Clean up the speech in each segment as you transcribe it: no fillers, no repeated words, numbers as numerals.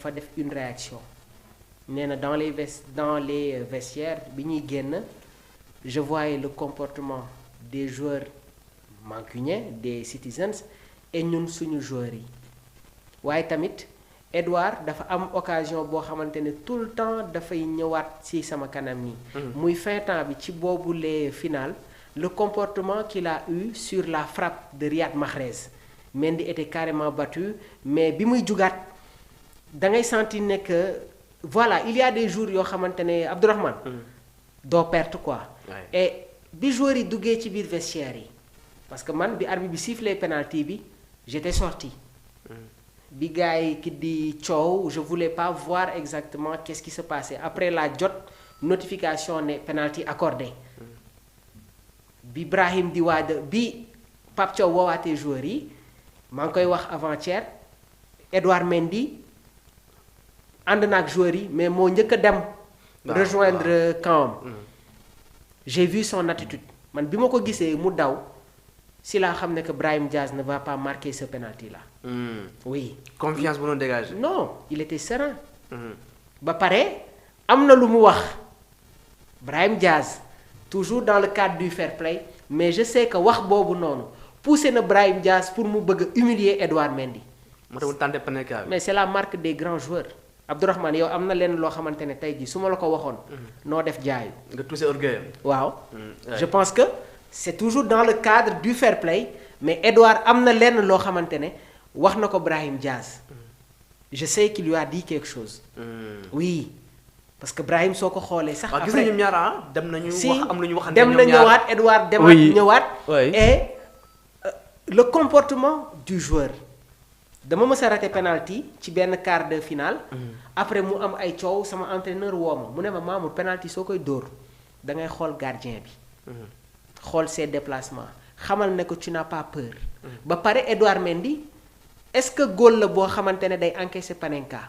fa def une réaction nee na dans les vestiaires bi ñuy génn je voyais le comportement des joueurs mancuniens des Citizens et ñun suñu joueurs yi waaye tamit Edouard dafa am occasion boo xamante ne tout le temps dafay ñëwaat ci sama kanam nii. muy fin temps bi ci boobu les finales le comportement qu'il a eu sur la frappe de Riyad Mahrez Mendy était carrément battu mais bi muy jugaat da ngay sentir ne que voilà il y a des jours yoo xamante ne Abdourahmane doo perte quoi. et bi joueurs yi duggee ci biir vestiaire yi parce que man bi arbitre bi sifflé penalty bi j'étais sorti. bi gars yi ki di coow je voulais pas voir exactement qu'est-ce qui se passait après la jot notification ne penalty accordé. bi Brahim di bi Pape Thiaw woowaatee joueurs yi maa ngi koy wax avant-hier Edouard Mendy ànd na ak joueurs yi mais moo njëkk a dem. rejoindre camp am. j'ai vu son attitude man bi ma ko gisee mu daw si laa xam ne que Brahim Diaz ne va pas marquer ce penalty là. oui. confiance bu doon dégager. non il était serein. ba pare am na lu mu wax Brahim Diaz toujours dans le cadre du fair play mais je sais que wax boobu noonu poussé na Brahim Diaz pour mu bëgg a humilier Edouard Mendy. moo tax mu tànte penalty bi. mais c'est la marque des grands joueurs. Abdourahmane yow am na leen loo xamante ne tey jii su ma la ko waxoon. noo def jaayu. nga touché orgueil. waaw. je pense que c'est toujours dans le cadre du fair play mais Edouard am na lenn loo xamante ne wax na ko Brahim Diaz. je sais qu'il lui a dit quelque chose. oui parce que Brahim soo ko xoolee sax. après gis nañu ñaar dem nañu. wax am lu ñu waxante dem na ñëwaat Edouard demaat ñëwaat. et le comportement du joueur. dama mës a raté penalty ci benn quart de finale. après mu am ay coow sama entraîneur woo ma mu ne ma Mamour penalty soo koy dóor da ngay xool gardien bi. xool ses déplacements xamal ne ko tu n'as pas peur. ba pare Edouard Mendy est-ce que góol la boo xamante ne day encaisser Panenka.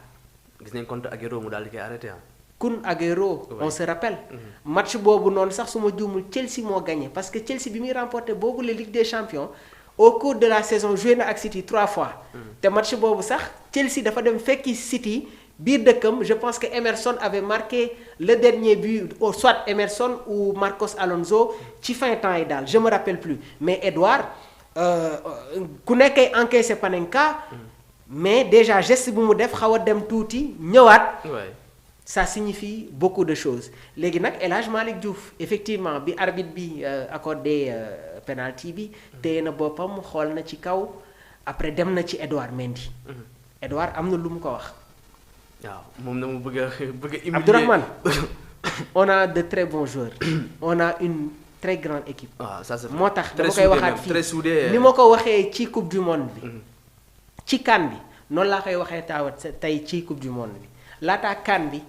gis nañ contre Agüero mu daal di koy arrêté Kun Agüero on se rappelle. match boobu noonu sax su ma juumul Chelsea moo gagné parce que Chelsea bi muy remporté boobu la Ligue des Champions. au cours de la saison joué na ak City 3 fois. te match boobu sax Chelsea dafa dem fekki City biir dëkkam je pense que Emerson avait marqué le dernier but soit Emerson ou Marcos Alonso ci fin temps yi daal je me rappelle plus mais Edouard ku nekkay encaissé Panenka. mais déjà geste bu mu def xaw a dem tuuti ñëwaat. ça signifie beaucoup de choses léegi nag El Hadj Malick Diouf effectivement bi arbitre bi accordé penalty bi téye na boppam xool na ci kaw après dem na ci Edouard Mendy. Edouard am na lu mu ko wax. waaw moom na mu bëgg a humilier Abdourahmane on a de très bons joueurs. on a une très grande équipe. waaw ça c'est moo tax dama koy waxaat fii ni ma ko waxee ci coupe du monde bi. ci CAN bi noonu laa koy waxee tey ci coupe du monde bi laataa CAN bi.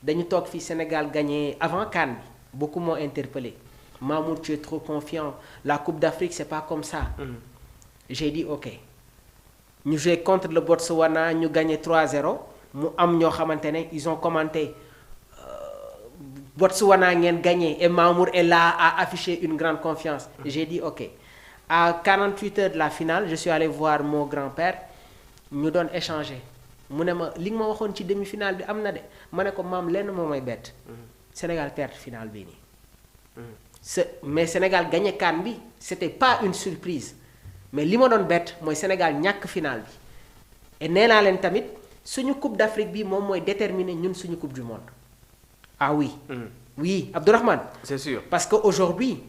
dañu toog fii Sénégal gagné avant CAN bi beaucoup m'ont interpellé Mamour tu es trop confiant la Coupe d'Afrique c'est pas comme ça. j'ai dit ok ñu joué contre le Botswana ñu gagné 3-0 mu am ñoo xamante ne ils ont commenté Botswana ngeen gagné et Mamour est là à afficher une grande confiance. j'ai dit ok à 48 heures de la finale je suis allé voir mon grand-père ñu doon échanger. mu ne ma li nga ma waxoon ci demi-finale bi am na de ma ne ko maam lenn moo may bett. Sénégal perte finale bii nii. mais Sénégal gagné CAN bi c'était pas une surprise mais li ma doon bett mooy Sénégal ñàkk finale bi. et nee naa leen tamit suñu coupe d'Afrique bi moom mooy déterminer ñun suñu coupe du monde. ah oui. oui Abdourahmane. c'est sûr parce que aujourd'hui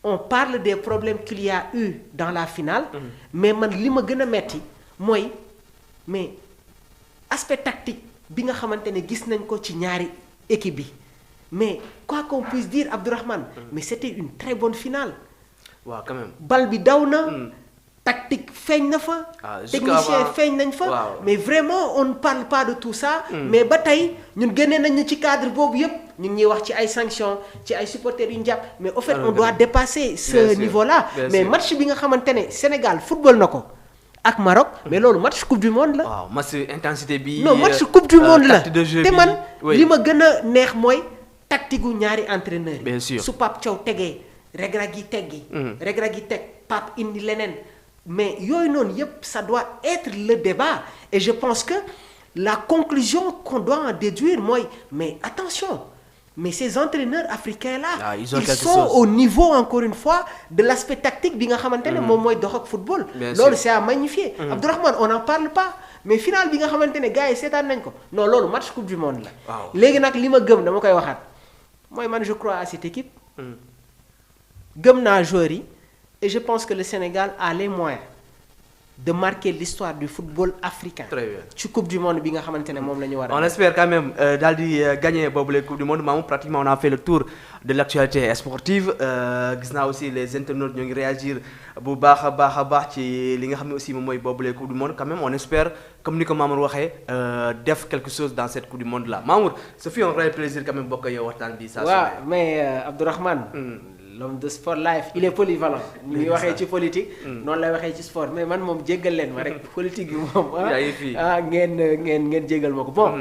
on parle des problèmes qu'il y a eu dans la finale. mais man li ma gën a metti mooy mais. aspect tactique bi nga xamante ne gis nañ ko ci ñaari équipe bi mais quoi qu'on puisse dire Abdourahmane mais c'était une très bonne finale. waaw quand même. bal bi daw na. tactique feeñ na fa. technicien feeñ nañ fa. mais vraiment on ne parle pas de tout ça. mais ba tey ñun génnee nañ ci cadre boobu yépp ñu ngi ñuy wax ci ay sanctions ci ay supporters yu ñu jàpp mais au fait on doit dépasser ce niveau-là. mais match bi nga xamante ne Sénégal football na ko. ak Maroc mais loolu match coupe du monde la. waaw match intensité bi. non match coupe du monde la te man oui. li ma gën a neex mooy tactique gu ñaari entraîneur. bien sûr su Pape Thiaw tegee Regragui teggi. Regragui teg Pape indi leneen mais yooyu noonu yépp ça doit être le débat et je pense que la conclusion qu'on doit en déduire mooy mais attention mais ces entraîneurs africains-là ils sont au niveau encore une fois de l'aspect tactique bi nga xamante ne moom mooy dox ak football loolu c'est à magnifier Abdourahmane on n'en parle pas mais final bi nga xamante ne gars yi seetaan nañ ko non loolu match coupe du monde la léegi nag li ma gëm dama koy waxaat mooy man je crois à cette équipe gëm naa joueurs yi et je pense que le Sénégal a les moyens de marquer l'histoire du football africain. Très bien. ci coupe du monde bi nga xamante ne moom la ñu war a. On espère quand même daal di gagner boobu les coupe du monde maamu pratiquement on a fait le tour de l'actualité sportive gis naa aussi les internautes ñoo ngi réagir bu baax a baax ci li nga xam ne aussi moom mooy boobu les coupe du monde quand même on espère comme ni ko Mamour waxee def quelque chose dans cette coupe du monde là Mamour ce fut un vrai plaisir quand même bokk yow waxtaan bi. saa waaw mais Abdourahmane. l'homme de sport life il est polyvalent ni muy waxee ci politique noonu lay waxee ci sport mais man moom jéggal leen ma rek politique bi moom ngeen jéggal ma ko bon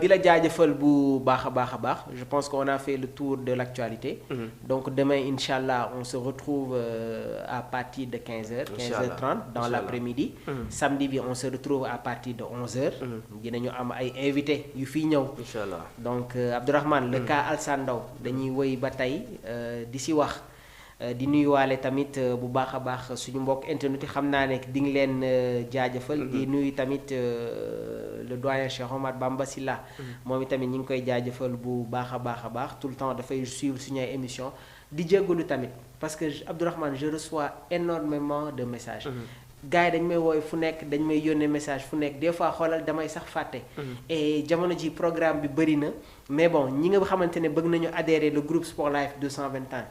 di la jaajëfal bu baax a baax je pense qu'on a fait le tour de l'actualité donc demain inchallah on se retrouve à partir de 15h30 dans l'après-midi samedi bi on se retrouve à partir de 11h dinañu am ay invités yu fii ñëw inchallah donc Abdourahmane le cas Alassane Ndao dañuy woy ba tey di si wax di nuyuwaale tamit bu baax a baax suñu mbokk internet yi xam naa ne di ngi leen jaajëfal di nuyu tamit le doyen Cheikh Omar Bamba Silla moom itamit ñi ngi koy jaajëfal bu baax a baax tout le temps dafay suivre suñu ay émission di jéggalu tamit parce que Abdourahmane je reçois énormément de messages gars yi dañ may wooy fu nekk dañ may yónnee message fu nekk des fois xoolal damay sax fàtte et jamono ji programme bi bëri na mais bon ñi nga xamante ne bëgg nañu adhérer le groupe Sport Life 221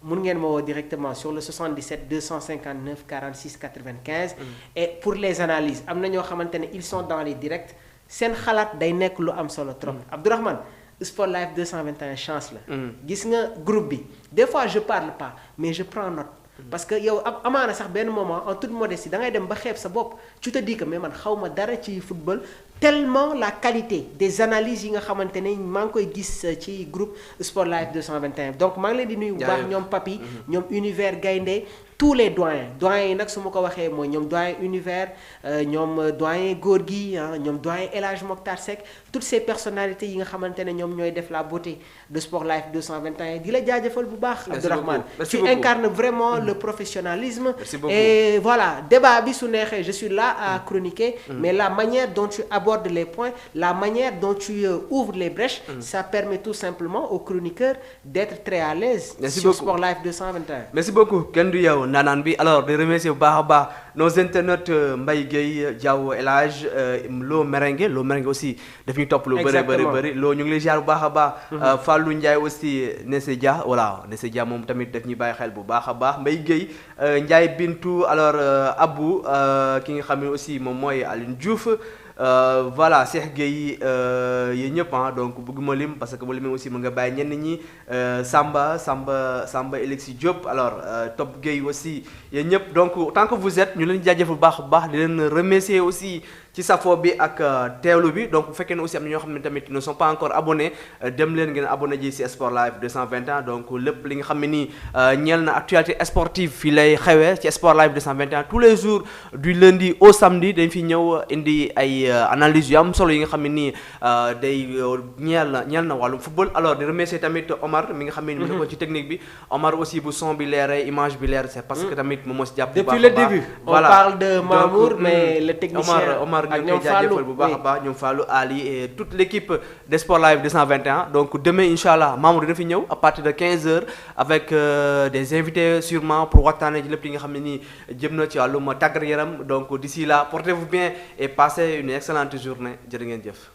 mun ngeen ma woo directement sur le 77 259 46 95 et pour les analyses am na ñoo xamante ne ils sont dans les directs seen xalaat day nekk lu am solo trop Abdourahmane Sport Life 221 chance la gis nga groupe bi des fois je parle pas mais je prends note parce que yow amaana sax benn moment en toute modestie da ngay dem ba xeeb sa bopp tu te dis que mais man xaw ma dara ci football tellement la qualité des analyses yi nga xamante ne maa ngi koy gis ci groupe Sport Life 221 donc maa ngi leen di nuyu bu baax ñoom Papi ñoom Univers Gaynde tous les doyens yi nag su ma ko waxee mooy ñoom doyen Univers ñoom doyen Gorgui ñoom doyen El Hadj Mokhtar Seck toutes ces personnalités yi nga xamante ne ñoom ñooy def la beauté de Sport Life 221 di la jaajëfal bu baax Abdourahmane tu incarnes vraiment le professionnalisme et voilà débat bi su neexee je suis là à chroniquer mais la manière dont tu abordes les points la manière dont tu ouvres les brèches ça permet tout simplement aux chroniqueurs d'être très à l'aise sur Sport Life 221 merci beaucoup kenn du yow naanaan bi alors di remercier bu baax a baax nos internautes Mbaye Gueye Diaw El Hadj Lo Merengue aussi daf ñu topp lu bëri loo ñu ngi lay ziar bu baax a baax Fallou Ndiaye aussi Nessé Dia voilà Nessé Dia moom tamit daf ñuy bàyyi xel bu baax a baax Mbaye Gueye Ndiaye Bintou alors Abou ki nga xam ne aussi moom mooy Aline Diouf voilà Cheikh Gueye yéen ñëpp donc bëgguma lim parce que bu limee aussi mën nga bàyyi ñenn ñi Samba Elexi Diop alors Top Gueye aussi yéen ñëpp donc tant que vous êtes ñu leen jaajëf bu baax di leen remercier aussi ci safo bi ak teewlu bi donc bu fekkee ne aussi am na ñoo xam ne tamit ne sont pas encore abonnés dem leen ngeen abonné ji ci Sport Life 221 donc lépp li nga xam ne nii ñeel na actualité sportive fii lay xewee ci Sport Life 221 tous les jours du lundi au samedi dañ fi ñëw indi ay analyse yu am solo yi nga xam ne nii day ñeel na wàllum football alors di remercier tamit Omar mi nga xam ne ni mu nekkoon ci technique bi Omar aussi bu son bi leeree image bi leer c'est parce que tamit moom moo si jàpp bu baax depuis le début on parle de Mamour mais le technicien Omar ñu koy jaajëfal bu baax a baax ñoom Fallou Ali et toute l'équipe de Sport Life 221 donc demain inchallah Mamour dina fi ñëw à partir de 15h avec des invités sûrement pour waxtaanee ci lépp li nga xam ne nii jëm na ci wàllum tàggat yaram donc d'ici là portez-vous bien et passez une excellente journée jërë ngeen jëf